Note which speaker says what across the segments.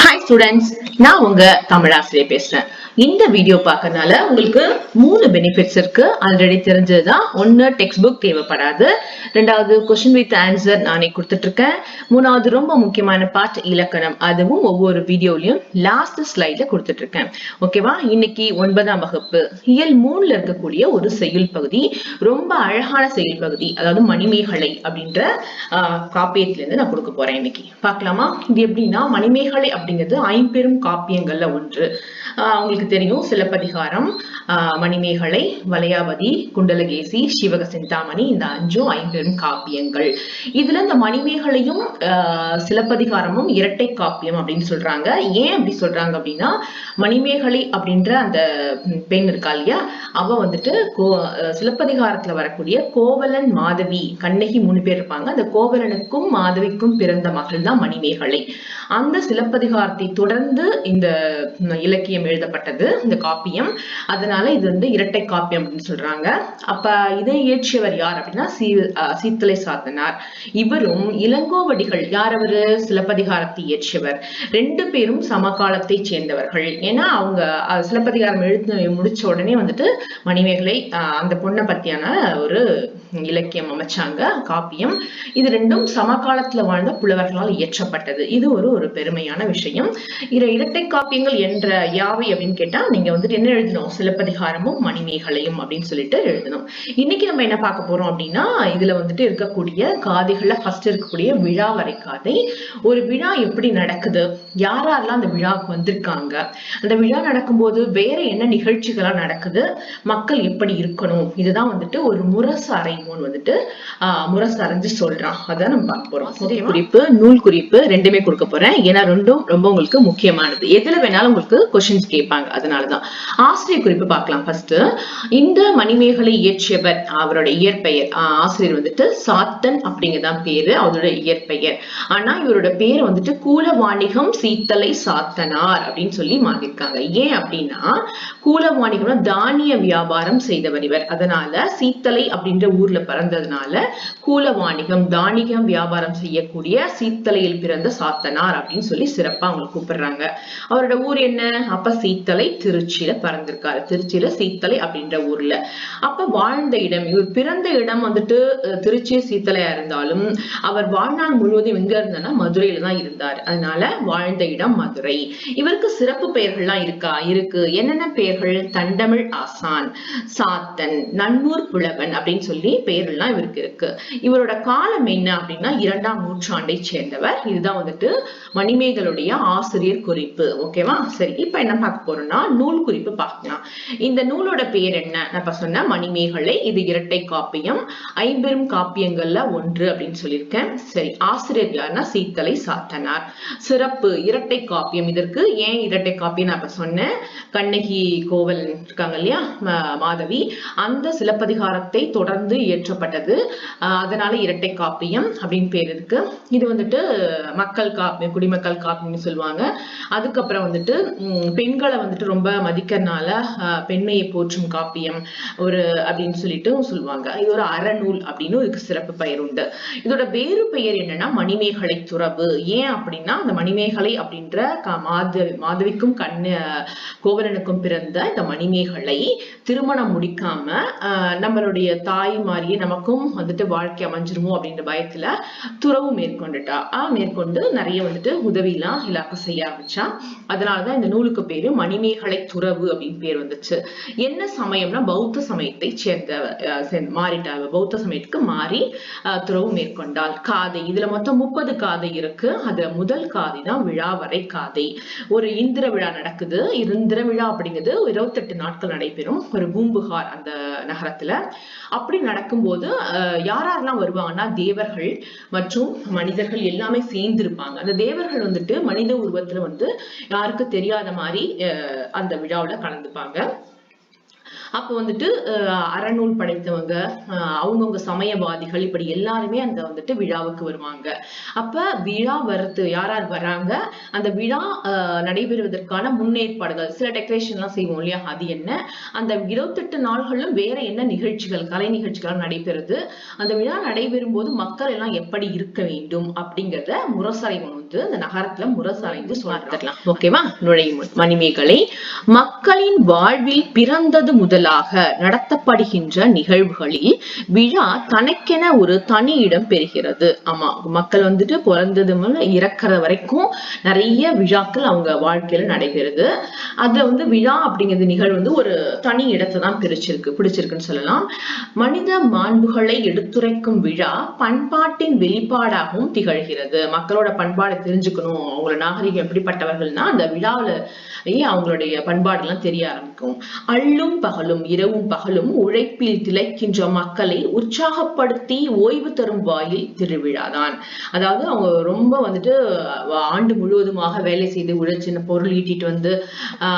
Speaker 1: Hi students, நான் உங்க தமிழாசிரியர் பேசுறேன். இந்த வீடியோ பார்க்கறதுனால உங்களுக்கு 3 பெனிஃபிட்ஸ் இருக்கு. ஆல்ரெடி தெரிஞ்சதுதான். ஒன்னு டெக்ஸ்ட் புக் தேவைப்படாது. ரெண்டாவது கொஸ்டின் வித் ஆன்சர் நானே கொடுத்துட்டு இருக்கேன். மூணாவது ரொம்ப முக்கியமான பார்ட் இலக்கணம். அதுவும் ஒவ்வொரு வீடியோலயும் லாஸ்ட் ஸ்லைட்ல கொடுத்துட்டு இருக்கேன். ஓகேவா? இன்னைக்கு 9ஆம் வகுப்பு இயல் 3ல இருக்கக்கூடிய ஒரு செய்யுள் பகுதி. ரொம்ப அழகான செய்யுள் பகுதி. அதாவது மணிமேகலை அப்படின்ற காப்பியத்துல இருந்து நான் கொடுக்க போறேன் இன்னைக்கு. பார்க்கலாமா? இது எப்படின்னா மணிமேகலை அப்படிங்கிறது ஐம்பெரும் காப்பியங்கள்ல ஒன்று. உங்களுக்கு தெரியும் சிலப்பதிகாரம், மணிமேகலை, வளையாபதி, குண்டலகேசி, சிவக சிந்தாமணி, இந்த 5 ஐம்பெரும் காப்பியங்கள். இதுல இந்த மணிமேகலையும் சிலப்பதிகாரமும் இரட்டை காப்பியம் அப்படின்னு சொல்றாங்க. ஏன் அப்படி சொல்றாங்க அப்படின்னா மணிமேகலை அப்படின்ற அந்த பெண் இருக்கா இல்லையா, அவ வந்துட்டு சிலப்பதிகாரத்துல வரக்கூடிய கோவலன், மாதவி, கண்ணகி 3 பேர் இருப்பாங்க. அந்த கோவலனுக்கும் மாதவிக்கும் பிறந்த மகள் தான் மணிமேகலை. அந்த சிலப்பதிகாரத்தை தொடர்ந்து இந்த இலக்கியம் எழுதப்பட்டது, இந்த காப்பியம். அதனால இது வந்து இரட்டை காப்பியம் அப்படின்னு சொல்றாங்க. அப்ப இதை இயற்றியவர் யார் அப்படின்னா சீத்தலை சாத்தனார். இவரும் இளங்கோவடிகள், யார் அவரு? சிலப்பதிகாரத்தை இயற்றியவர். 2 பேரும் சமகாலத்தை சேர்ந்தவர்கள். ஏன்னா அவங்க சிலப்பதிகாரம் எழுத்து முடிச்ச உடனே வந்துட்டு மணிமேகலை அந்த பொண்ணை பத்தியான ஒரு இலக்கியம் அமைச்சாங்க, காப்பியம். இது 2ம் சமகாலத்துல வாழ்ந்த புலவர்களால் இயற்றப்பட்டது. இது ஒரு பெருமையான விஷயம். இரட்டை காப்பியங்கள் என்ற யாவை அப்படின்னு கேட்டா நீங்க வந்துட்டு என்ன எழுதணும்? சிலப்பதிகாரமும் மணிமேகலையும் அப்படின்னு சொல்லிட்டு எழுதணும். இன்னைக்கு நம்ம என்ன பார்க்க போறோம் அப்படின்னா, இதுல வந்துட்டு இருக்கக்கூடிய காதைகள்ல ஃபர்ஸ்ட் இருக்கக்கூடிய விழா வரை காதை. ஒரு விழா எப்படி நடக்குது, யாரெல்லாம் அந்த விழாவுக்கு வந்திருக்காங்க, அந்த விழா நடக்கும்போது வேற என்ன நிகழ்ச்சிகளா நடக்குது, மக்கள் எப்படி இருக்கணும், இதுதான் வந்துட்டு ஒரு முரசு அறைமோன் வந்துட்டு முரசு அரைஞ்சு சொல்றான். அதான் நம்ம பார்க்க போறோம். குறிப்பு, நூல் குறிப்பு ரெண்டுமே கொடுக்க போறேன். ஏன்னா ரெண்டும் ரொம்ப உங்களுக்கு முக்கியமானது. எதுல வேணாலும் உங்களுக்கு கொஸ்டின்ஸ் கேட்பாங்க. அதனாலதான் ஆசிரியர் குறிப்பு பார்க்கலாம். ஃபர்ஸ்ட், இந்த மணிமேகலை இயற்றியவர், அவரோட இயற்பெயர், ஆசிரியர் வந்துட்டு சாத்தன் அப்படிங்கதான் பேரு, அவரோட இயற்பெயர். ஆனா இவரோட பேரை வந்துட்டு கூலவாணிகம் சீத்தலை சாத்தனார் அப்படின்னு சொல்லி மாத்திருக்காங்க. ஏன் அப்படின்னா கூலவாணிகம்னா தானிய வியாபாரம் செய்தவர் இவர். அதனால சீத்தலை அப்படின்ற ஊர்ல பிறந்ததுனால கூலவாணிகம், தானியம் வியாபாரம் செய்யக்கூடிய சீத்தலையில் பிறந்த சாத்தனார் அப்படின்னு சொல்லி சிறப்பா அவங்க கூப்பிடுறாங்க. அவரோட ஊர் என்ன? அப்ப சீத்தலை திருச்சியில பிறந்திருக்காரு. திருச்சியில சீத்தலை அப்படின்ற ஊர்ல. அப்ப வாழ்ந்த இடம், இவர் பிறந்த இடம் வந்துட்டு திருச்சி சீத்தலையா இருந்தாலும் அவர் வாழ்நாள் முழுவதும் எங்க இருந்தாருன்னா மதுரையில தான் இருந்தார். அதனால வாழ்ந்த இடம் மதுரை. இவருக்கு சிறப்பு பெயர்கள்லாம் இருக்கா? இருக்கு. என்னென்ன பெயர்கள்? தண்டமிழ் ஆசான், சாத்தன், நன்னூர் புலவன் அப்படின்னு சொல்லி பெயர்கள்லாம் இவருக்கு இருக்கு. இவரோட காலம் என்ன அப்படின்னா 2ஆம் நூற்றாண்டை சேர்ந்தவர். இதுதான் வந்துட்டு மணிமேகலுடைய ஆசிரியர் குறிப்பு. ஓகேவா? சரி, இப்ப என்ன பார்க்க போறோம்னா நூல் குறிப்பு பார்க்கலாம். இந்த நூலோட பேர் என்ன? நான் இப்ப சொன்ன மணிமேகலை. இது இரட்டை காப்பியம், ஐம்பெரும் காப்பியங்கள்ல ஒன்று அப்படின்னு சொல்லியிருக்கேன். சரி, ஆசிரியர் யாருன்னா சீத்தலை சாத்தனார். சிறப்பு, இரட்டை காப்பியம். இதற்கு ஏன் இரட்டை காப்பியம்? நான் இப்ப சொன்னேன், கண்ணகி கோவலன் இருக்காங்க இல்லையா, மாதவி, அந்த சிலப்பதிகாரத்தை தொடர்ந்து இயற்றப்பட்டது. அதனால இரட்டை காப்பியம் அப்படின்னு பேர் இருக்கு. இது வந்துட்டு மக்கள் காப்பியம், குடிமக்கள் காப்பியம்னு சொல்லுவாங்க. அதுக்கப்புறம் வந்துட்டு பெண்களை வந்துட்டு ரொம்ப மதிக்கிறதுனால பெண்மையை போற்றும் காப்பியம் ஒரு அப்படின்னு சொல்லிட்டு சொல்லுவாங்க. இது ஒரு அறநூல் அப்படின்னு இதுக்கு சிறப்பு பெயர் உண்டு. இதோட வேறு பெயர் என்னன்னா மணிமேகலை துறவு. ஏன் அப்படின்னா அந்த மணிமேகலை அப்படின்ற மாதவிக்கும் கோவலனுக்கும் பிறந்த இந்த மணிமேகலை திருமணம் முடிக்காம நம்மளுடைய தாய் மாதிரியே நமக்கும் வந்துட்டு வாழ்க்கை அமைஞ்சிருமோ அப்படின்ற பயத்துல துறவு மேற்கொண்டுட்டா. மேற்கொண்டு நிறைய வந்துட்டு உதவிலாம் எல்லாருக்கும் செய்ய ஆரம்பிச்சா. அதனாலதான் இந்த நூலுக்கு பேரு மணிமேகலை துறவு அப்படின்னு பேர் வந்துச்சு. என்ன சமயம்னா பௌத்த சமயத்தை சேர்ந்த மாறிட்டா, பௌத்த சமயத்துக்கு மாறி துறவு மேற்கொண்டாள். காதை, இதுல மொத்தம் 30 காதை இருக்கு. அதுல முதல் காதை தான் விழாவரை காதை. ஒரு இந்திர விழா நடக்குது. இந்திர விழா அப்படிங்கிறது 28 நாட்கள் நடைபெறும் ஒரு பூம்புகார் அந்த நகரத்துல. அப்படி நடக்கும்போது யாரெல்லாம் வருவாங்கன்னா தேவர்கள் மற்றும் மனிதர்கள் எல்லாமே சேர்ந்து இருப்பாங்க. அந்த தேவர்கள் வந்துட்டு மனித உருவத்துல வந்து யாருக்கு தெரியாத மாதிரி அந்த விழாவுல கலந்துப்பாங்க. அப்ப வந்துட்டு அறநூல் படைத்தவங்க, அவங்கவுங்க சமயவாதிகள், இப்படி எல்லாருமே அந்த வந்துட்டு விழாவுக்கு வருவாங்க. அப்ப விழா வர்றது யார் யார் வராங்க, அந்த விழா நடைபெறுவதற்கான முன்னேற்பாடுகள், சில டெக்கரேஷன் எல்லாம் செய்வோம் இல்லையா, அது என்ன, அந்த 28 நாள்களும் வேற என்ன நிகழ்ச்சிகள், கலை நிகழ்ச்சிகள் நடைபெறுது, அந்த விழா நடைபெறும் போது மக்கள் எல்லாம் எப்படி இருக்க வேண்டும் அப்படிங்கறத முரசறைவன் வந்து அந்த நகரத்துல முரசறைந்து சொல்லிடலாம். ஓகேவா? நுழையும் மணிமேகலை, மக்களின் வாழ்வில் பிறந்தது முதலாக நடத்தப்படுகின்ற நிகழ்வுகளில் விழா தனக்கென ஒரு தனி இடம் பெறுகிறது. ஆமா, மக்கள் வந்துட்டு பிறந்தது முதல்ல இறக்குற வரைக்கும் நிறைய விழாக்கள் அவங்க வாழ்க்கையில நடைபெறுது. அதுல வந்து விழா அப்படிங்கிறது நிகழ்வு வந்து ஒரு தனி இடத்தை தான் பிடிச்சிருக்குன்னு சொல்லலாம். மனித மாண்புகளை எடுத்துரைக்கும் விழா பண்பாட்டின் வெளிப்பாடாகவும் திகழ்கிறது. மக்களோட பண்பாடை தெரிஞ்சுக்கணும், அவங்களோட நாகரிகம் எப்படிப்பட்டவர்கள்னா அந்த விழாவில அவங்களுடைய பண்பாடு எல்லாம் தெரிய ஆரம்பிக்கும். அள்ளும் பகலும் இரவும் பகலும் உழைப்பில் திளைக்கின்ற மக்களை உற்சாகப்படுத்தி ஓய்வு தரும் வாயில் திருவிழாதான். அதாவது அவங்க ரொம்ப வந்துட்டு ஆண்டு முழுவதுமாக வேலை செய்து உழைச்சின பொருள் ஈட்டிட்டு வந்து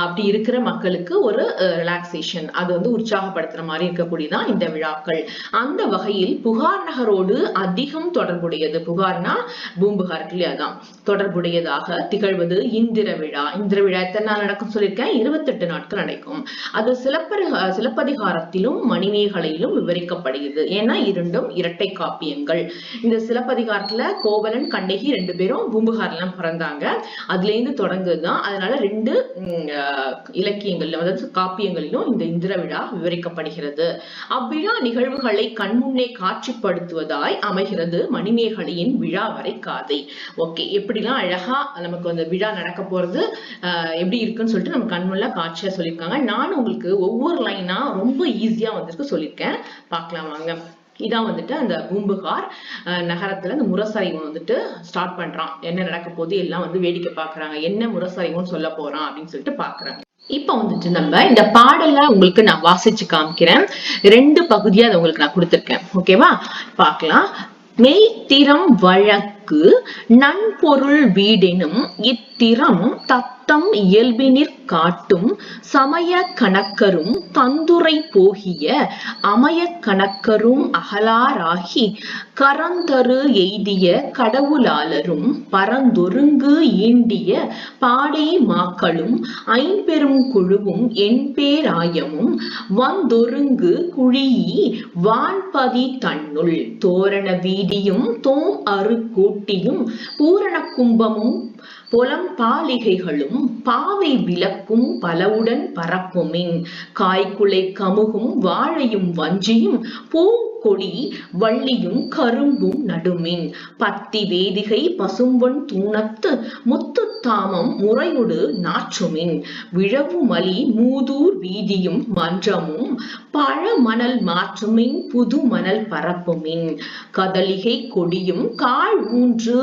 Speaker 1: அப்படி இருக்கிற மக்களுக்கு ஒரு ரிலாக்ஸேஷன், அது வந்து உற்சாகப்படுத்துற மாதிரி இருக்கக்கூடியதான் இந்த விழாக்கள். அந்த வகையில் புகார் நகரோடு அதிகம் தொடர்புடையது, புகார்னா பூம்புகார் அதான் தொடர்புடையதாக திகழ்வது இந்திர விழா. இந்திர விழா எத்தனை நாள் நடக்கும் சொல்லியிருக்கேன், 28 நாட்கள் நடக்கும். அது சிலப்பதிகாரத்திலும் மணிமேகலையிலும் விவரிக்கப்படுகிறது. ஏன்னா இரண்டும் இரட்டை காப்பியங்கள். இந்த சிலப்பதிகாரத்துல கோவலன் கண்ணகி 2 பேரும் பூம்புகார்ல எல்லாம் பிறந்தாங்க, அதுல இருந்து தொடங்குதுதான். அதனால 2 இலக்கியங்கள், அதாவது காப்பியங்களிலும் இந்த இந்திர விழா விவரிக்கப்படுகிறது. அவ்விழா நிகழ்வுகளை கண்முன்னே காட்சிப்படுத்துவதாய் அமைகிறது மணிமேகலையின் விழா வரை காதை. ஓகே, எப்படிலாம் அழகா நமக்கு அந்த விழா நடக்க போறது எப்படி இருக்குன்னு சொல்லிட்டு நம்ம கண்முன்ன காட்சியா சொல்லியிருக்காங்க. நானும் உங்களுக்கு ஒவ்வொரு லைனா ரொம்ப ஈஸியா வந்துட்டு சொல்லியிருக்கேன், பார்க்கலாம் வாங்க. இதான் வந்துட்டு அந்த பூம்புகார் நகரத்துல அந்த முரசறைவன் வந்துட்டு ஸ்டார்ட் பண்றான். என்ன நடக்க போது எல்லாம் வந்து வேடிக்கை பாக்குறாங்க, என்ன முரசறைவன் சொல்ல போறான் அப்படின்னு சொல்லிட்டு பாக்குறாங்க. இப்ப வந்துட்டு நம்ம இந்த பாடல்ல உங்களுக்கு நான் வாசிச்சு காமிக்கிறேன். 2 பகுதியா அதை உங்களுக்கு நான் கொடுத்திருக்கேன். ஓகேவா? பார்க்கலாம். மெய்த்திறம் வழக்கு நன்பொருள் வீடெனும் இத்திறம் தத்தம் இயல்பினிற் காட்டும் சமய கணக்கரும் தந்துரை போகிய அமய கணக்கரும் அகலாராகி கரந்தரு எய்திய கடவுளாளரும் பரந்தொருங்கு ஈண்டிய பாடை மாக்களும் ஐம்பெரும் குழுவும் என்பேராயமும் வந்தொருங்கு குழியி வான்பதி தன்னுள் தோரண வீதியும் தோம் அரு கூட்டியும் பூரண கும்பமும் பொலம்பாலிகைகளும் பாவை விளக்கும் பலவுடன் பரப்புமின் காய்குலை கமுகும் வாழையும் வஞ்சியும் பூங்கொடி வள்ளியும் கரும்பும் நடுமின் பத்தி வேதிகை பசும்பொன் தூணத்து முத்து தாமம் முறையொடு நாற்றுமின் விழவு மலி மூதூர் வீதியும் மன்றமும் பழமணல் மாற்றுமின் புது மணல் பரப்புமின் கதலிகை கொடியும் கால் ஊன்று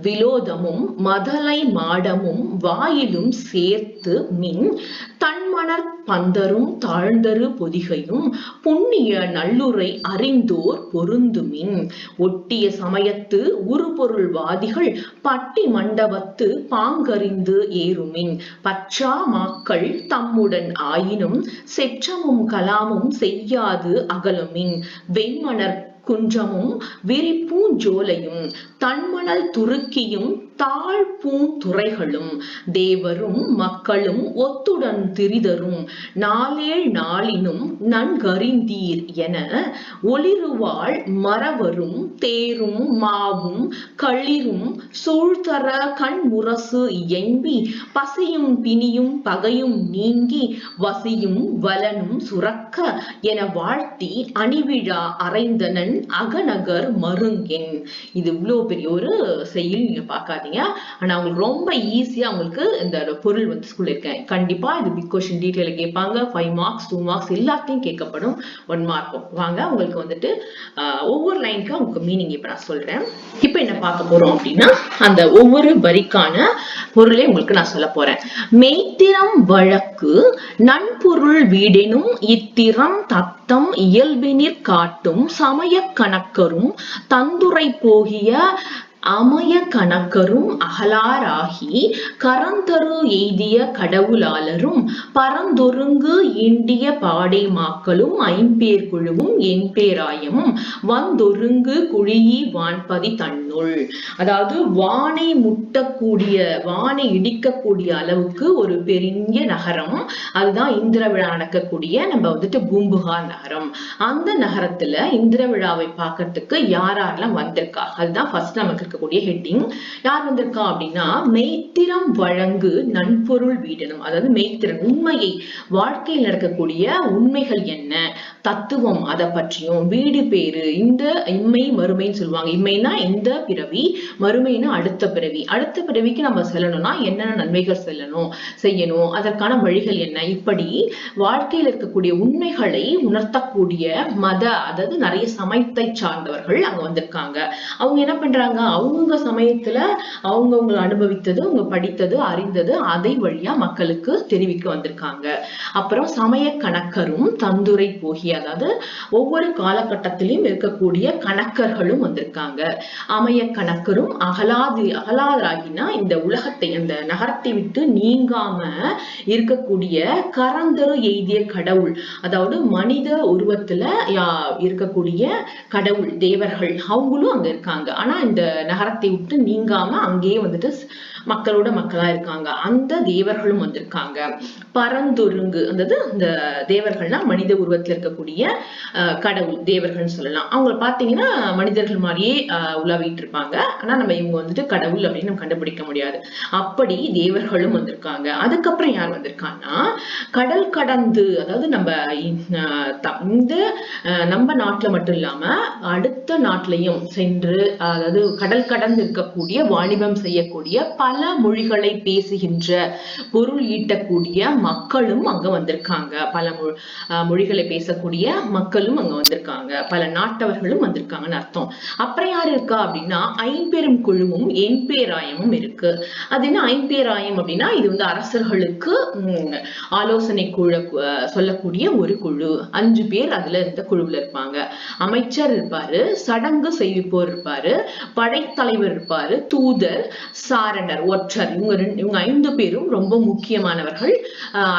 Speaker 1: விலோதமும் மதலை மாடமும் வாயிலும் சேர்த்து மின் தன்மணற் பந்தரும் தாழ்ந்தரு பொதிகையும் புண்ணிய நல்லுரை அறிந்தோர் பொருந்துமின் ஒட்டிய சமயத்து உருபொருள் வாதிகள் பட்டி மண்டபத்து பாங்கறிந்து ஏறுமின் பற்றா மாக்கள் தம்முடன் ஆயினும் செற்றமும் கலாமும் செய்யாது அகலுமின் வெண்மணற் குன்றமும் விரிப்பூஞ்சோலையும் தன்மணல் துருக்கியும் தாழ்பூந்துறைகளும் தேவரும் மக்களும் ஒத்துடன் திரிதரும் நாளேழ் நாளினும் நன்கறிந்தீர் என ஒளிருவாள் மறவரும் தேரும் மாவும் களிரும் சூழ்தர கண்முரசு எம்பி பசியும் பிணியும் பகையும் நீங்கி வசியும் வலனும் சுரக்க என வாழ்த்தி அணிவிழா அறைந்தனன் அகநகர் மருங்கென். இது இவ்வளவு பெரிய ஒரு செயல், நீங்க பார்க்காதீங்க. ஆனா உங்களுக்கு ரொம்ப ஈஸியா உங்களுக்கு இந்த பொருள் வந்து சொல்லியிருக்கேன். கண்டிப்பா இது பிக் கொஸ்டின் டீடைல கேட்பாங்க. 5 மார்க்ஸ் 2 மார்க்ஸ் எல்லாத்தையும் கேட்கப்படும். 1 மார்க்கும். வாங்க உங்களுக்கு வந்துட்டு ஒவ்வொரு லைனுக்கு உங்களுக்கு மீனிங் இப்ப நான் சொல்றேன். இப்ப என்ன பார்க்க போறோம் அப்படின்னா அந்த ஒவ்வொரு வரிக்கான பொருளை உங்களுக்கு நான் சொல்ல போறேன். மெய்த்திறம் வழக்கு நன்பொருள் வீடெனும் இத்திறம் தத்தம் இயல்பினிற் காட்டும் சமய கணக்கரும் தந்துரை போகிய அமய கணக்கரும் அகலாராகி கரந்தரு எய்திய கடவுளாளரும் பரந்தொருங்கு ஈண்டிய பாடை மாக்களும் ஐம்பேர் குழுவும் என்பேராயமும் வந்தொருங்கு குழியி வான்பதி தன்னுள். அதாவது வானை முட்டக்கூடிய, வானை இடிக்கக்கூடிய அளவுக்கு ஒரு பெரிய நகரம், அதுதான் இந்திர விழா நடக்கக்கூடிய நம்ம வந்துட்டு பூம்புகார் நகரம். அந்த நகரத்துல இந்திர விழாவை பார்க்கறதுக்கு யாரெல்லாம் வந்திருக்கா, அதுதான் ஃபர்ஸ்ட் நமக்கு இருக்கக்கூடிய ஹெட்டிங். யார் வந்திருக்கா அப்படின்னா, மெய்த்திறம் வழங்கு நன்பொருள் வீடனும். அதாவது மெய்த்திறன், உண்மையை, வாழ்க்கையில் நடக்கக்கூடிய உண்மைகள் என்ன, தத்துவம், அதை பற்றியும், வீடு பேரு, இந்த இம்மை மறுமைன்னு சொல்லுவாங்க. இம்மைனா இந்த பிறவி, மறுமைனா அடுத்த பிறவி. அடுத்த பிறவிக்கு நம்ம செல்லணும்னா என்னென்ன நன்மைகள் செய்யணும், அதற்கான வழிகள் என்ன, இப்படி வாழ்க்கையில் இருக்கக்கூடிய உண்மைகளை உணர்த்தக்கூடிய மத, அதாவது நிறைய சமயத்தை சார்ந்தவர்கள் அங்க வந்திருக்காங்க. அவங்க என்ன பண்றாங்க, அவங்க சமயத்துல அவங்க அனுபவித்தது, அவங்க படித்தது, அறிந்தது, அதை வழியா மக்களுக்கு தெரிவிக்க வந்திருக்காங்க. அப்புறம் சமய கணக்கரும் தந்துரை போகிய, அதாவது ஒவ்வொரு காலகட்டத்திலும் இருக்கக்கூடிய கணக்கர்களும் வந்திருக்காங்க. அமைய கணக்கரும் அகலாதராகினா இந்த உலகத்தை, அந்த நகரத்தை விட்டு நீங்காம இருக்கக்கூடிய கரந்தரு எய்திய கடவுள், அதாவது மனித உருவத்துல இருக்கக்கூடிய கடவுள், தேவர்கள், அவங்களும் அங்க இருக்காங்க. ஆனா இந்த நகரத்தை விட்டு நீங்காம அங்கேயே வந்துட்டு மக்களோட மக்களா இருக்காங்க. அந்த தேவர்களும் வந்திருக்காங்க. பரந்தொருங்கு, அதாவது இந்த தேவர்கள்னா மனித உருவத்துல இருக்கக்கூடிய கடவுள், தேவர்கள் சொல்லலாம். அவங்க பாத்தீங்கன்னா மனிதர்கள் மாதிரியே உலாவிட்டு இருப்பாங்க. ஆனா நம்ம இவங்க வந்துட்டு கடவுள் அப்படின்னு நம்ம கண்டுபிடிக்க முடியாது. அப்படி தேவர்களும் வந்திருக்காங்க. அதுக்கப்புறம் யார் வந்திருக்காங்கன்னா, கடல் கடந்து, அதாவது நம்ம நாட்டுல மட்டும் இல்லாம அடுத்த நாட்டிலையும் சென்று, அதாவது கடல் கடந்து இருக்கக்கூடிய, வாணிபம் செய்யக்கூடிய, பல மொழிகளை பேசுகின்ற, பொருள் ஈட்டக்கூடிய மக்களும் அங்க வந்திருக்காங்க. பல மொழிகளை பேசக்கூடிய மக்களும் அங்க வந்திருக்காங்க. பல நாட்டவர்களும் வந்திருக்காங்கன்னு அர்த்தம். அப்புறம் யாரு இருக்கா அப்படின்னா, ஐம்பெரும் குழுவும் என்பேராயமும் இருக்கு. அது என்ன ஐம்பேராயம் அப்படின்னா, இது வந்து அரசர்களுக்கு ஆலோசனை குழு சொல்லக்கூடிய ஒரு குழு. 5 பேர் அதுல இந்த குழுவுல இருப்பாங்க. அமைச்சர் இருப்பாரு, சடங்கு செய்விப்போர் இருப்பாரு, படைத்தலைவர் இருப்பாரு, தூதர், சாரணர், ஒற்றர். இவங்க 5 பேரும் ரொம்ப முக்கியமானவர்கள்,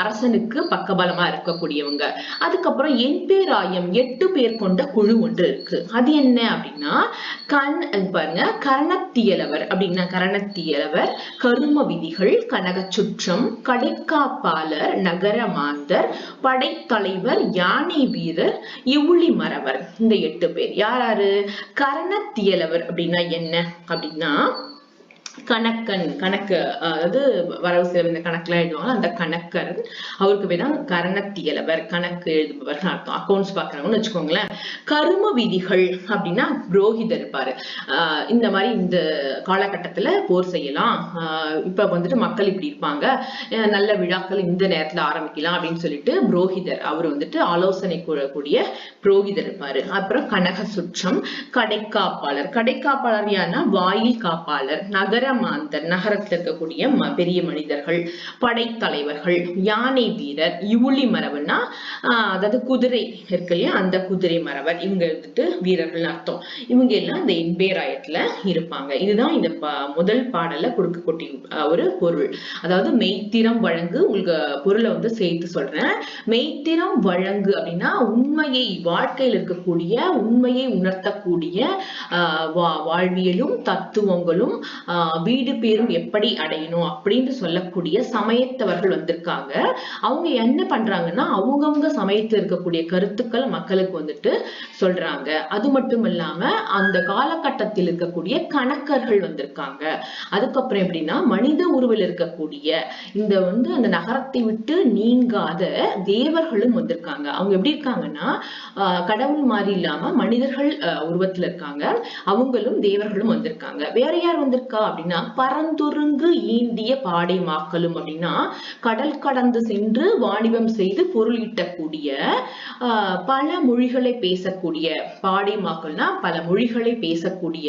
Speaker 1: அரசனுக்கு பக்கபலமா இருக்கக்கூடியவங்க. அதுக்கப்புறம் என்பேராயம் 8 பேர் கொண்ட குழு ஒன்று இருக்கு. அது என்ன அப்படின்னா, பாருங்க, கரணத்தியலவர் அப்படின்னா, கரணத்தியலவர், கரும விதிகள், கனக சுற்றம், கடைக்காப்பாளர், நகர மாந்தர், படைத்தலைவர், யானை வீரர், இவுளி மறவர். இந்த 8 பேர் யாரு? கரணத்தியலவர் அப்படின்னா என்ன அப்படின்னா, கணக்கு, அதாவது வரவு செலவு இந்த கணக்குலாம் எழுதுவாங்க, அந்த கணக்கர், அவருக்கு பேர் தான் கரணத்தியலவர், கணக்கு எழுதுபவர் அர்த்தம். அக்கௌண்ட்ஸ் பாக்குறவங்கன்னு வச்சுக்கோங்களேன். கரும விதிகள் அப்படின்னா புரோகிதர் இருப்பாரு. இந்த மாதிரி இந்த காலகட்டத்துல போர் செய்யலாம், இப்ப வந்துட்டு மக்கள் இப்படி இருப்பாங்க, நல்ல விழாக்கள் இந்த நேரத்துல ஆரம்பிக்கலாம் அப்படின்னு சொல்லிட்டு புரோகிதர், அவர் வந்துட்டு ஆலோசனை கூறக்கூடிய புரோகிதர் இருப்பாரு. அப்புறம் கனக சுற்றம், கடைக்காப்பாளர் யாருன்னா வாயில் காப்பாளர், நகர மாந்தர், நகரத்தில் இருக்கக்கூடிய பெரிய மனிதர்கள், படைத்தலைவர்கள், யானை வீரர், இவுளி மரபுனா அதாவது குதிரை இருக்கு இல்லையா, அந்த குதிரை மரவர், இவங்க வந்துட்டு வீரர்கள் அர்த்தம். இவங்க எல்லாம் இந்த என்பேராயத்துல இருப்பாங்க. இதுதான் இந்த முதல் பாடல்ல கொடுக்கக்கூடிய ஒரு பொருள். அதாவது மெய்த்திறம் வழங்கு, உங்களுக்கு பொருளை வந்து சேர்த்து சொல்றேன். மெய்த்திறம் வழங்கு அப்படின்னா உண்மையை, வாழ்க்கையில் இருக்கக்கூடிய உண்மையை உணர்த்தக்கூடிய வாழ்வியலும் தத்துவங்களும் வீடு பேரும் எப்படி அடையணும் அப்படின்னு சொல்லக்கூடிய சமயத்தவர்கள் வந்திருக்காங்க. அவங்க என்ன பண்றாங்கன்னா, அவங்கவுங்க சமயத்துல இருக்கக்கூடிய கருத்துக்கள் மக்களுக்கு வந்துட்டு சொல்றாங்க. அது மட்டும் இல்லாம அந்த காலகட்டத்தில் இருக்கக்கூடிய கணக்கர்கள் வந்திருக்காங்க. அதுக்கப்புறம் எப்படின்னா, மனித உருவில் இருக்கக்கூடிய இந்த வந்து அந்த நகரத்தை விட்டு நீங்காத தேவர்களும் வந்திருக்காங்க. அவங்க எப்படி இருக்காங்கன்னா, கடவுள் மாதிரி இல்லாம மனிதர்கள் உருவத்துல இருக்காங்க. அவங்களும் தேவர்களும் வந்திருக்காங்க. வேற யார் வந்திருக்கா அப்படின்னா பரந்துருங்கு ஈண்டிய பாடை மாக்களும் அப்படின்னா கடல் கடந்து சென்று வாணிபம் செய்து பொருள் ஈட்டக்கூடிய பல மொழிகளை பேசக்கூடிய பாடை மாக்கள்னா பல மொழிகளை பேசக்கூடிய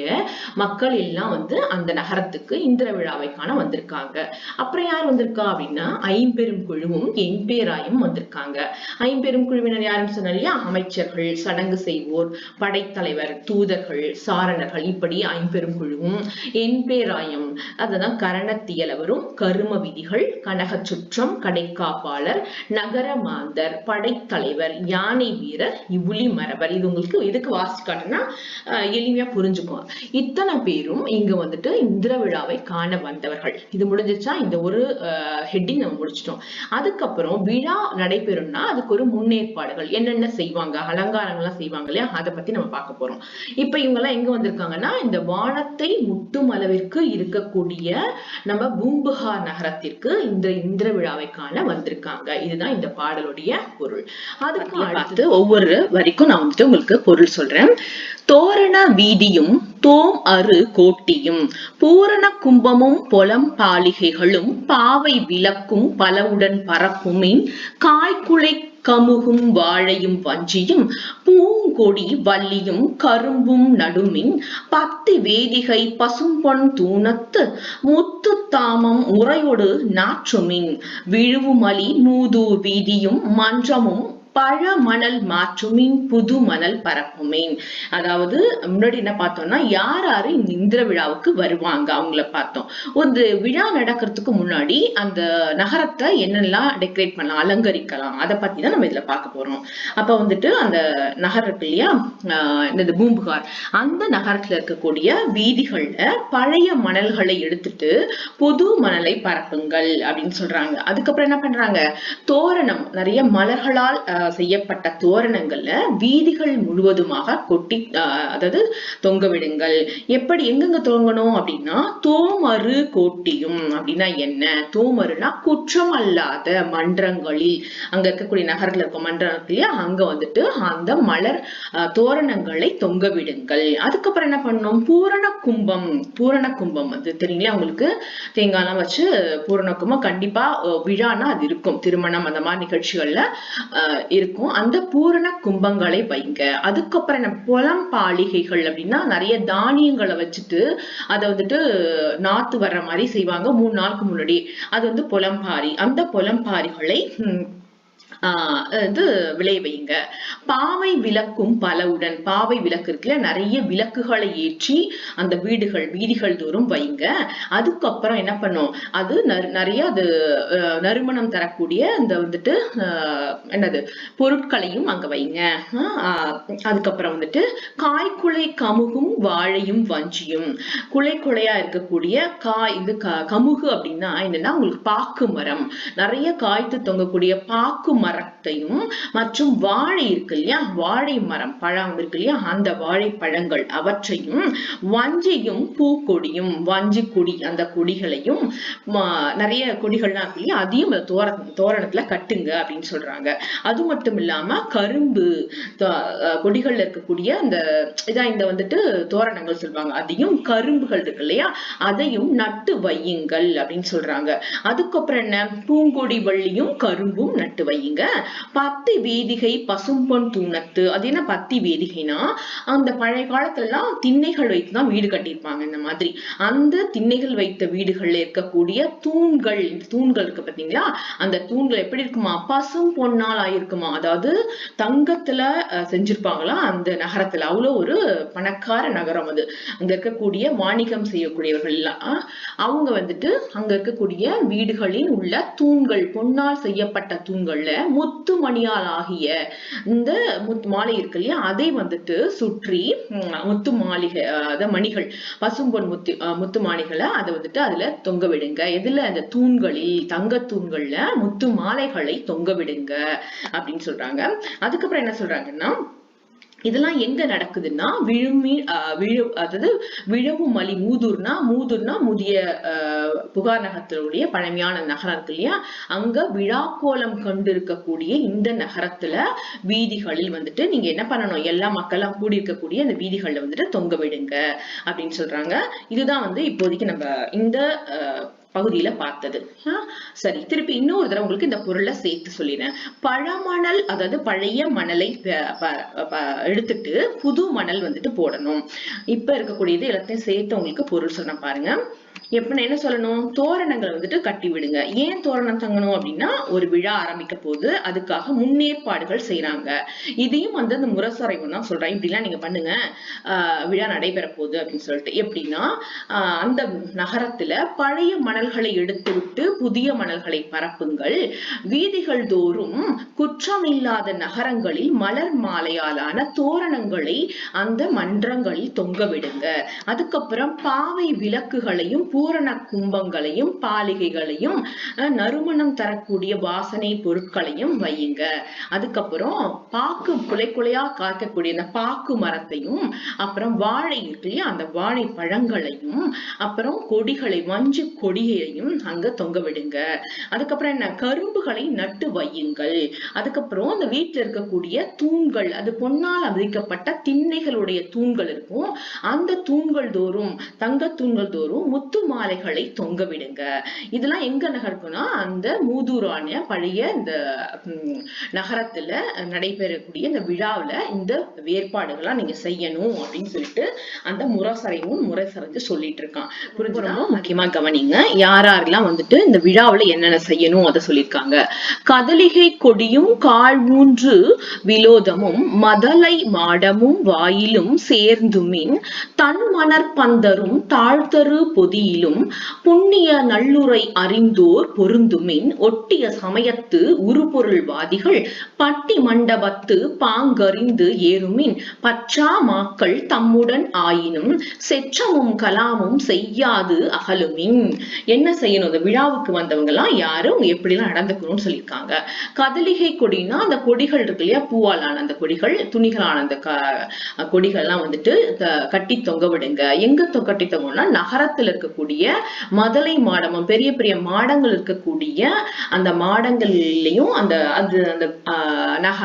Speaker 1: மக்கள் எல்லாம் வந்து அந்த நகரத்துக்கு இந்திர விழாவை காண வந்திருக்காங்க. அப்புறம் யார் வந்திருக்கா அப்படின்னா ஐம்பெரும் குழுவும் என்பேராயும் வந்திருக்காங்க. ஐம்பெரும் குழுவினர் யாருன்னு சொன்னாலியா அமைச்சர்கள், சடங்கு செய்வோர், படைத்தலைவர், தூதர்கள், சாரணர்கள், இப்படி ஐம்பெரும் குழுவும் என்பேராயம் அதுதான் கரணத்தியலவரும், கரும விதிகள், கனக சுற்றம், கடைக்காப்பாளர், நகர மாந்தர், படைத்தலைவர், யானை வீரர், இவுளி மரபர். இது உங்களுக்கு எதுக்கு வாசி காட்டுனா எளிமையா புரிஞ்சுக்கும். இத்தனை பேரும் இங்க வந்துட்டு இந்திர விழாவை காண வந்தவர்கள். இது முடிஞ்சிச்சா? இந்த ஒரு ஹெட்டிங் நம்ம முடிச்சிட்டோம். அதுக்கப்புறம் விழா நடைபெறும்னா அதுக்கு ஒரு முன்னேற்பாடுகள் என்னென்ன செய்வாங்க, அலங்காரங்கள்லாம் செய்வாங்க இல்லையா, அதை பத்தி நம்ம பார்க்க போறோம். இப்ப இவங்க எல்லாம் எங்க வந்திருக்காங்கன்னா இந்த வானத்தை முட்டும் அளவிற்கு இருக்கக்கூடிய நம்ம பூம்புகார் நகரத்திற்கு இந்த இந்திர விழாவை காண வந்திருக்காங்க. இதுதான் இந்த பாடலுடைய பொருள். அதுக்கு அடுத்து ஒவ்வொரு வரைக்கும் நான் வந்துட்டு உங்களுக்கு பொருள் சொல்றேன். தோரண வீதியும் தோம் அரு கோட்டியும் பூரண கும்பமும் பொலம் பாலிகைகளும் பாவை விளக்கும் பலவுடன் பரப்புமின் காய்குலை கமுகும் வாழையும் வஞ்சியும் பூங்கொடி வள்ளியும் கரும்பும் நடுமின் பத்தி வேதிகை பசும்பொன் தூணத்து முத்து தாமம் முறையொடு நாற்றுமின் விழுவுமலி மூதூர் வீதியும் மன்றமும் பழ மணல் மாற்றுமின் புது மணல் பரப்புமேன். அதாவது முன்னாடி என்ன பார்த்தோம்னா யார் யாரு இந்த இந்திர விழாவுக்கு வருவாங்க அவங்கள பார்த்தோம். ஒரு விழா நடக்கிறதுக்கு முன்னாடி அந்த நகரத்தை என்னெல்லாம் டெக்கரேட் பண்ணலாம், அலங்கரிக்கலாம், அதை பத்தி தான் நம்ம இதுல பார்க்க போறோம். அப்ப வந்துட்டு அந்த நகரம் இருக்கு இல்லையா, இந்த பூம்புகார், அந்த நகரத்துல இருக்கக்கூடிய வீதிகள்ல பழைய மணல்களை எடுத்துட்டு புது மணலை பரப்புங்கள் அப்படின்னு சொல்றாங்க. அதுக்கப்புறம் என்ன பண்றாங்க, தோரணம் நிறைய மலர்களால் செய்யப்பட்ட தோரணங்கள்ல வீதிகள் முழுவதுமாக கொட்டி அதாவது தொங்க விடுங்கள். எப்படி எங்கெங்க தொங்கணும் அப்படின்னா தோமரு கோட்டியும் அப்படின்னா என்ன, தோமருனா குற்றம் அல்லாத மன்றங்களில், அங்க இருக்கக்கூடிய நகரத்துல இருக்க மன்றம் இருக்கு இல்லையா, அங்க வந்துட்டு அந்த மலர் தோரணங்களை தொங்க விடுங்கள். அதுக்கப்புறம் என்ன பண்ணணும், பூரண கும்பம், பூரண கும்பம் அது தெரியுங்களா உங்களுக்கு, தேங்காய் எல்லாம் வச்சு பூரண கும்பம் கண்டிப்பா விழானா அது இருக்கும், திருமணம் அந்த மாதிரி நிகழ்ச்சிகள்ல இருக்கும். அந்த பூரண கும்பங்களை வைங்க. அதுக்கப்புறம் என்ன புலம்பாலிகைகள் அப்படின்னா நிறைய தானியங்களை வச்சுட்டு அதை வந்துட்டு நாத்து வர்ற மாதிரி செய்வாங்க 3 நாளுக்கு முன்னாடி, அது வந்து புலம்பாரி. அந்த புலம்பாரிகளை விளை வைங்க. பாவை விளக்கும் பலவுடன், பாவை விளக்கு இருக்குல்ல, நிறைய விளக்குகளை ஏற்றி அந்த வீதிகள் தோறும் வைங்க. அதுக்கப்புறம் என்ன பண்ணும், அது நிறைய அது நறுமணம் தரக்கூடிய இந்த வந்துட்டு என்னது பொருட்களையும் அங்க வைங்க. அதுக்கப்புறம் வந்துட்டு காய்குலை கமுகும் வாழையும் வஞ்சியும், குலையா இருக்கக்கூடிய காய், இது கமுகு அப்படின்னா என்னன்னா உங்களுக்கு பாக்கு மரம், நிறைய காய்த்து தொங்கக்கூடிய பாக்கு மரத்தையும் மற்றும் வாழை இருக்கு இல்லையா, வாழை மரம் பழம் இருக்கு இல்லையா, அந்த வாழை பழங்கள் அவற்றையும் வஞ்சியும் பூக்கொடியும், வஞ்சி கொடி அந்த கொடிகளையும் நிறைய கொடிகள்லாம் இருக்கு இல்லையா, அதையும் தோரணத்துல கட்டுங்க அப்படின்னு சொல்றாங்க. அது மட்டும் இல்லாம கரும்பு கொடிகள்ல இருக்கக்கூடிய அந்த இதான் இந்த வந்துட்டு தோரணங்கள் சொல்லுவாங்க, அதையும் கரும்புகள் இருக்கு இல்லையா அதையும் நட்டு வையுங்கள் அப்படின்னு சொல்றாங்க. அதுக்கப்புறம் என்ன, பூங்கொடி வள்ளியும் கரும்பும் நட்டு வையுங்க. பத்தி வேதிகை பசும்பொன் தூணத்து, அது என்ன பத்தி வேதிகைனா அந்த பழைய காலத்துல எல்லாம் திண்ணைகள் வைத்துதான் வீடு கட்டியிருப்பாங்க. இந்த மாதிரி அந்த திண்ணைகள் வைத்த வீடுகள்ல இருக்கக்கூடிய தூண்கள், தூண்கள் இருக்கு பாத்தீங்களா, அந்த தூண்கள் எப்படி இருக்குமா, பசும் பொன்னால் ஆயிருக்குமா, அதாவது தங்கத்துல செஞ்சிருப்பாங்களா அந்த நகரத்துல. அவ்வளவு ஒரு பணக்கார நகரம் அது. அங்க இருக்கக்கூடிய வாணிகம் செய்யக்கூடியவர்கள் எல்லாம் அவங்க வந்துட்டு அங்க இருக்கக்கூடிய வீடுகளில் உள்ள தூண்கள், பொன்னால் செய்யப்பட்ட தூண்கள்ல முத்து மணியால் ஆகிய இந்த மாலை இருக்கு இல்லையா, அதை வந்துட்டு சுற்றி முத்து மாளிகை மணிகள், பசும்பொன் முத்து மாளிகளை அதை வந்துட்டு அதுல தொங்க விடுங்க. எதுல, அந்த தூண்களில், தங்க தூண்கள்ல முத்து மாலைகளை தொங்க விடுங்க அப்படின்னு சொல்றாங்க. அதுக்கப்புறம் என்ன சொல்றாங்கன்னா இதெல்லாம் எங்க நடக்குதுன்னா அதாவது விழவுமலி மூதூர்னா முதிய புகார் நகரத்தினுடைய பழமையான நகரம் இருக்கு இல்லையா, அங்க விழாக்கோலம் கொண்டிருக்கக்கூடிய இந்த நகரத்துல வீதிகளில் வந்துட்டு நீங்க என்ன பண்ணணும், எல்லா மக்களும் கூடி இருக்கக்கூடிய அந்த வீதிகள்ல வந்துட்டு தொங்க விடுங்க அப்படின்னு சொல்றாங்க. இதுதான் வந்து இப்போதைக்கு நம்ம இந்த பகுதியில பார்த்தது. சரி, திருப்பி இன்னொரு தடவை உங்களுக்கு இந்த பொருளை சேர்த்து சொல்லிடுறேன். பழமணல், அதாவது பழைய மணலை எடுத்துட்டு புது மணல் வந்துட்டு போடணும். இப்ப இருக்கக்கூடியது எல்லாத்தையும் சேர்த்து உங்களுக்கு பொருள் சொல்றேன் பாருங்க. எப்படின்னா என்ன சொல்லணும், தோரணங்கள் வந்துட்டு கட்டி விடுங்க. ஏன் தோரணம் தங்கணும் அப்படின்னா, ஒரு விழா ஆரம்பிக்க போது அதுக்காக முன்னேற்பாடுகள் செய்யறாங்க. இதையும் வந்து அந்த முரசறைவன் தான் சொல்றான், இப்படி எல்லாம் நீங்க பண்ணுங்க விழா நடைபெற போகுது அப்படின்னு சொல்லிட்டு. எப்படின்னா அந்த நகரத்துல பழைய மணல்களை எடுத்து விட்டு புதிய மணல்களை பரப்புங்கள். வீதிகள் தோறும் குற்றமில்லாத நகரங்களில் மலர் மாலையாலான தோரணங்களை அந்த மன்றங்களில் தொங்க விடுங்க. அதுக்கப்புறம் பாவை விளக்குகளையும் பூரண கும்பங்களையும் பாலிகைகளையும் நறுமணம் தரக்கூடிய வாசனை பொருட்களையும் வையுங்க. அதுக்கப்புறம் பாக்கு குலையா காய்க்கக்கூடிய அந்த பாக்கு மரத்தையும், அப்புறம் வாழை இருக்கு இல்லையா, அந்த வாழை பழங்களையும், அப்புறம் கொடிகளை மஞ்சு கொடியையும் அங்க தொங்க விடுங்க. அதுக்கப்புறம் என்ன, கரும்புகளை நட்டு வையுங்கள். அதுக்கப்புறம் அந்த வீட்டுல இருக்கக்கூடிய தூண்கள், அது பொன்னால் அமைக்கப்பட்ட திண்ணைகளுடைய தூண்கள் இருக்கும், அந்த தூண்கள் தோறும், தங்க தூண்கள் தோறும் முத்து மாலைகளை தொங்க விடுங்க. இதெல்லாம் எங்க நகருக்குன்னா அந்த மூதூரான பழைய இந்த நகரத்துல நடைபெறக்கூடிய இந்த விழாவில இந்த ஏற்பாடுகள்லாம் நீங்க செய்யணும் அப்படின்னு சொல்லிட்டு அந்த முரசறைஞ்சு சொல்லிட்டு இருக்கான். புரிஞ்சுதா? முக்கியமா கவனிங்க, யாரெல்லாம் வந்துட்டு இந்த விழாவில என்னென்ன செய்யணும் அதை சொல்லியிருக்காங்க. கதலிகை கொடியும் காழ்மூன்று விலோதமும் மதலை மாடமும் வாயிலும் சேர்ந்துமின் தன் மணற்பந்தரும் தாழ்த்தரு பொதியிலும் புண்ணிய நல்லுரை அறிந்தோர் பொருந்துமின் ஒட்டிய சமயத்து உருபொருள் வாதிகள் பட்டி மண்டபத்து பாங்கறிந்து ஏறுமின் பற்றா மாக்கள் தம்முடன் ஆயினும் செற்றமும் கலாமும் செய்யாது அகலுமின். என்ன செய்யணும், இந்த விழாவுக்கு வந்தவங்க எல்லாம் யாரும் எப்படி எல்லாம் நடந்துக்கணும்னு சொல்லியிருக்காங்க. கதலிகை கொடினா அந்த கொடிகள் இருக்கு இல்லையா, பூவாலான அந்த கொடிகள், துணிகளான அந்த கொடிகள்லாம் வந்துட்டு கட்டி தொங்க விடுங்க. எங்க கட்டி தொங்கணும்னா நகரத்துல இருக்கக்கூடிய மதலை மாடமும், பெரிய பெரிய மாடங்கள் இருக்கக்கூடிய அந்த மாடங்கள்லயும் அந்த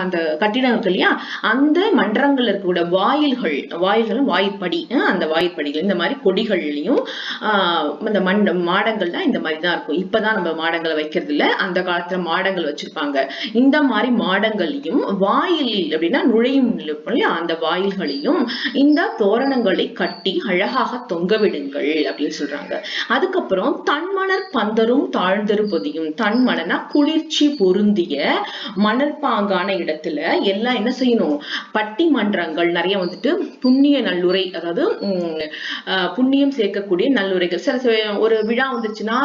Speaker 1: அந்த கட்டிடங்கள் இல்லையா, அந்த மன்றங்கள் இருக்கக்கூடிய வாயில்களும் வாயிற்படி, அந்த வாயிற்படிகள் இந்த மாதிரி கொடிகள்லயும் அந்த மாடங்கள் தான் இந்த மாதிரி தான் இருக்கும். இப்பதான் நம்ம மாடங்களை வைக்கிறது இல்ல, அந்த காலத்துல மாடங்கள் வச்சிருப்பாங்க. இந்த மாதிரி மாடங்களையும் வாயில் அப்படின்னா நுழையும் அந்த வாயில்களையும் இந்த தோரணங்களை கட்டி அழகாக தொங்க விடுங்கள் அப்படின்னு சொல்றாங்க. அதுக்கப்புறம் தன்மணர் பந்தரும் தாழ்ந்தரு பொதியும். தன்மணனா குளிர்ச்சி பொருந்திய மணல் பாங்கான இடத்துல எல்லாம் என்ன செய்யணும், பட்டிமன்றங்கள் நிறைய வந்துட்டு புண்ணிய நல்லுரை, அதாவது புண்ணியம் சேர்க்கக்கூடிய நல்லுரைகள். சில ஒரு விழா வந்துச்சுன்னா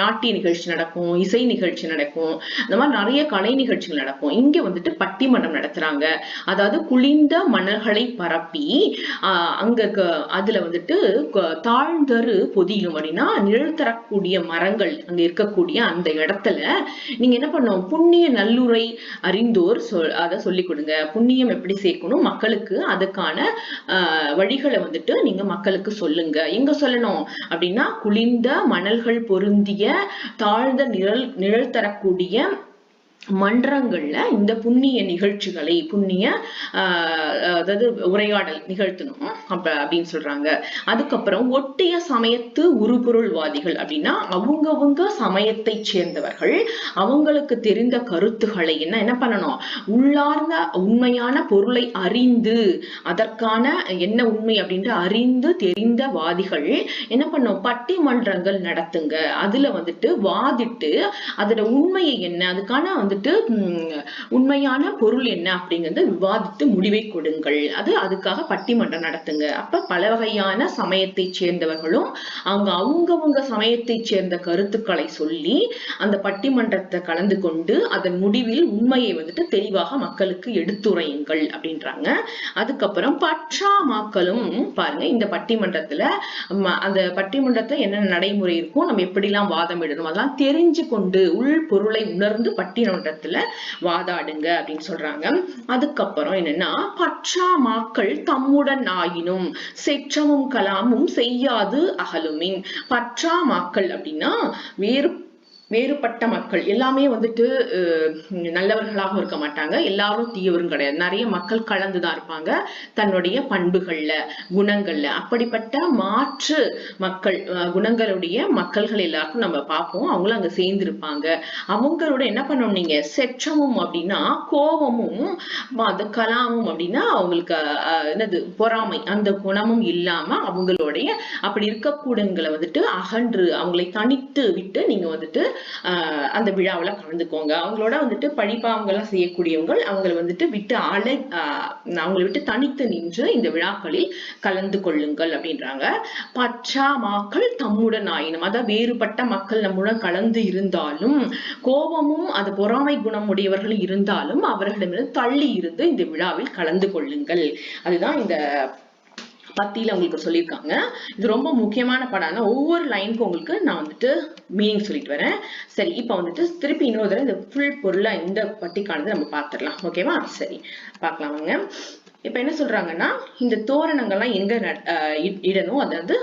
Speaker 1: நாட்டிய நிகழ்ச்சி நடக்கும், இசை நிகழ்ச்சி நடக்கும், இந்த மாதிரி நிறைய கலை நிகழ்ச்சிகள் நடக்கும். இங்க வந்துட்டு பட்டிமன்றம் நடத்துறாங்க. அதாவது குளிர்ந்த மணல்களை பரப்பி அங்க அதுல வந்துட்டு தாழ்ந்தரு பொதியும் அப்படின்னா நிழல் தரக்கூடிய மரங்கள் அங்க இருக்கக்கூடிய அந்த இடத்துல நீங்க என்ன பண்ணணும், புண்ணிய நல்லுரை அறிந்தோர் அதை சொல்லிக் கொடுங்க. புண்ணியம் எப்படி சேர்க்கணும் மக்களுக்கு, அதுக்கான வழிகளை வந்துட்டு நீங்க மக்களுக்கு சொல்லுங்க. எங்க சொல்லணும் அப்படின்னா, குளிர்ந்த மணல்கள் பொருந்திய தாழ்ந்த நிழல் தரக்கூடிய மன்றங்கள்ல இந்த புண்ணிய நிகழ்ச்சிகளை, புண்ணிய அதாவது உரையாடல் நிகழ்த்தணும் அப்படின்னு சொல்றாங்க. அதுக்கப்புறம் ஒட்டிய சமயத்து உருபொருள்வாதிகள் அப்படின்னா அவங்கவங்க சமயத்தை சேர்ந்தவர்கள் அவங்களுக்கு தெரிந்த கருத்துக்களை என்ன பண்ணணும், உள்ளார்ந்த உண்மையான பொருளை அறிந்து, அதற்கான என்ன உண்மை அப்படின்ட்டு அறிந்து தெரிந்த வாதிகள் என்ன பண்ணும், பட்டிமன்றங்கள் நடத்துங்க. அதுல வந்துட்டு வாதிட்டு அதோட உண்மையை என்ன, அதுக்கான வந்துட்டு உண்மையான பொருள் என்ன அப்படிங்கறது விவாதித்து முடிவை கொடுங்கள். அதுக்காக பட்டிமன்றம் நடத்துங்க. அப்ப பல வகையான சமயத்தை சேர்ந்தவர்களும் அவங்கவங்க சமயத்தை சேர்ந்த கருத்துக்களை சொல்லி அந்த பட்டிமன்றத்தை கலந்து கொண்டு அதன் முடிவில் உண்மையை வந்துட்டு தெளிவாக மக்களுக்கு எடுத்துரையுங்கள் அப்படின்றாங்க. அதுக்கப்புறம் பற்றா மாக்களும் பாருங்க, இந்த பட்டிமன்றத்துல அந்த பட்டிமன்றத்துல என்னென்ன நடைமுறை இருக்கும், நம்ம எப்படிலாம் வாதம் இடணும், அதெல்லாம் தெரிஞ்சு கொண்டு உள் பொருளை உணர்ந்து பட்டிமன்றத்தை நீதிமன்றத்துல வாதாடுங்க அப்படின்னு சொல்றாங்க. அதுக்கப்புறம் என்னன்னா, பற்றா மாக்கள் தம்முடன் ஆயினும் செற்றமும் கலாமும் செய்யாது அகலுமின். பற்றா மாக்கள் அப்படின்னா வேறுபட்ட மக்கள் எல்லாமே வந்துட்டு நல்லவர்களாகவும் இருக்க மாட்டாங்க, எல்லாரும் தீயவரும் கிடையாது. நிறைய மக்கள் கலந்துதான் இருப்பாங்க தன்னுடைய பண்புகள்ல, குணங்கள்ல. அப்படிப்பட்ட மாற்று மக்கள் குணங்களுடைய மக்கள்கள் எல்லாருக்கும் நம்ம பார்ப்போம். அவங்களும் அங்க சேர்ந்து இருப்பாங்க. அவங்களோட என்ன பண்ணணும் நீங்க, செற்றமும் அப்படின்னா கோபமும், அது கலாமும் அப்படின்னா அவங்களுக்கு என்னது பொறாமை, அந்த குணமும் இல்லாம அவங்களுடைய அப்படி இருக்கக்கூடியங்களை வந்துட்டு அகன்று அவங்களை தனித்து விட்டு நீங்க வந்துட்டு அந்த விழாவில கலந்துக்கோங்க. அவங்களோட வந்துட்டு பழிபாவங்கள் எல்லாம் செய்யக்கூடியவங்க அவங்களை வந்துட்டு விட்டு அவங்களை விட்டு தனித்து நின்று இந்த விழாக்களில் கலந்து கொள்ளுங்கள் அப்படின்றாங்க. பற்றா மாக்கள் தம்முடன் ஆயினும், அதாவது வேறுபட்ட மக்கள் நம்முடன் கலந்து இருந்தாலும், கோபமும் அது பொறாமை குணம் உடையவர்கள் இருந்தாலும் அவர்களிடமிருந்து தள்ளி இருந்து இந்த விழாவில் கலந்து கொள்ளுங்கள். அதுதான் இந்த பத்தியில உங்களுக்கு சொல்லியிருக்காங்க. இது ரொம்ப முக்கியமான படம். ஒவ்வொரு லைனுக்கும் உங்களுக்கு நான் வந்துட்டு மீனிங் சொல்லிட்டு வரேன். சரி, இப்ப வந்துட்டு திருப்பி இன்னொரு தடவை இந்த ஃபுல் பொருளா இந்த பத்திக்கானது நம்ம பார்த்துடலாம். ஓகேவா? சரி, பார்க்கலாம் வாங்க. இப்ப என்ன சொல்றாங்கன்னா, இந்த தோரணங்கள்லாம் எங்க இடணும், அதாவது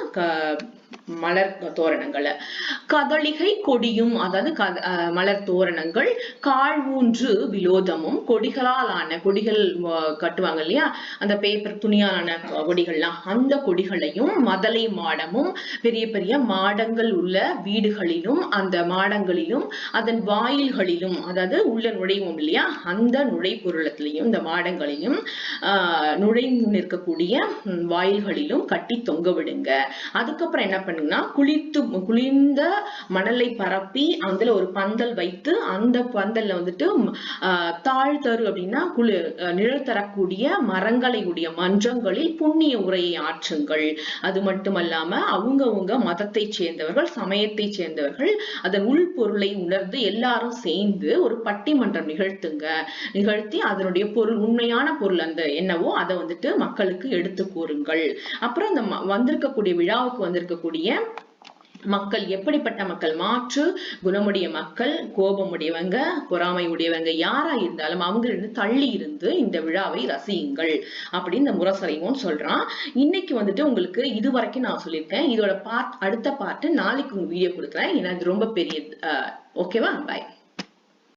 Speaker 1: மலர் தோரணங்களை கதளிகை கொடியும், அதாவது மலர் தோரணங்கள் கால் ஊன்று விலோதமும், கொடிகளால் ஆன, கொடிகள் கட்டுவாங்க இல்லையா, அந்த பேப்பர் துணியாலான கொடிகள்லாம், அந்த கொடிகளையும் மதலை மாடமும், பெரிய பெரிய மாடங்கள் உள்ள வீடுகளிலும் அந்த மாடங்களிலும் அதன் வாயில்களிலும், அதாவது உள்ள நுழைவோம் இல்லையா, அந்த நுழைப்பொருளத்திலையும் இந்த மாடங்களையும் நுழைந்து நிற்கக்கூடிய வாயில்களிலும் கட்டி தொங்க விடுங்க. அதுக்கப்புறம் என்ன பண்ணுங்கன்னா, குளிர்ந்த மணலை பரப்பி அதுல ஒரு பந்தல் வைத்து, அந்த பந்தல்ல வந்துட்டு தாழ்தரு அப்படின்னா நிழல் தரக்கூடிய மரங்களை உடைய மன்றங்களில் புண்ணிய உரையை ஆற்றுங்கள். அது மட்டுமல்லாம அவங்கவுங்க மதத்தை சேர்ந்தவர்கள், சமயத்தை சேர்ந்தவர்கள் அதன் உள்பொருளை உணர்ந்து எல்லாரும் சேர்ந்து ஒரு பட்டிமன்றம் நிகழ்த்தி அதனுடைய பொருள், உண்மையான பொருள் அந்த என்னவோ அதை வந்துட்டு மக்களுக்கு எடுத்து கூறுங்கள். அப்புறம் அந்த வந்திருக்கக்கூடிய விழாவுக்கு வந்திருக்கக்கூடிய மக்கள் எப்படிப்பட்ட மக்கள், மாற்று குணமுடைய மக்கள், கோபமுடையவங்க, பொறாமை உடையவங்க, யாரா இருந்தாலும் அவங்களிருந்து தள்ளி இருந்து இந்த விழாவை ரசியுங்கள் அப்படின்னு இந்த முரசறைவும் சொல்றான். இன்னைக்கு வந்துட்டு உங்களுக்கு இது வரைக்கும் நான் சொல்லியிருக்கேன். இதோட அடுத்த பார்ட் நாளைக்கு உங்க வீடியோ கொடுக்குறேன். ஏன்னா இது ரொம்ப பெரிய. ஓகேவா? பாய்.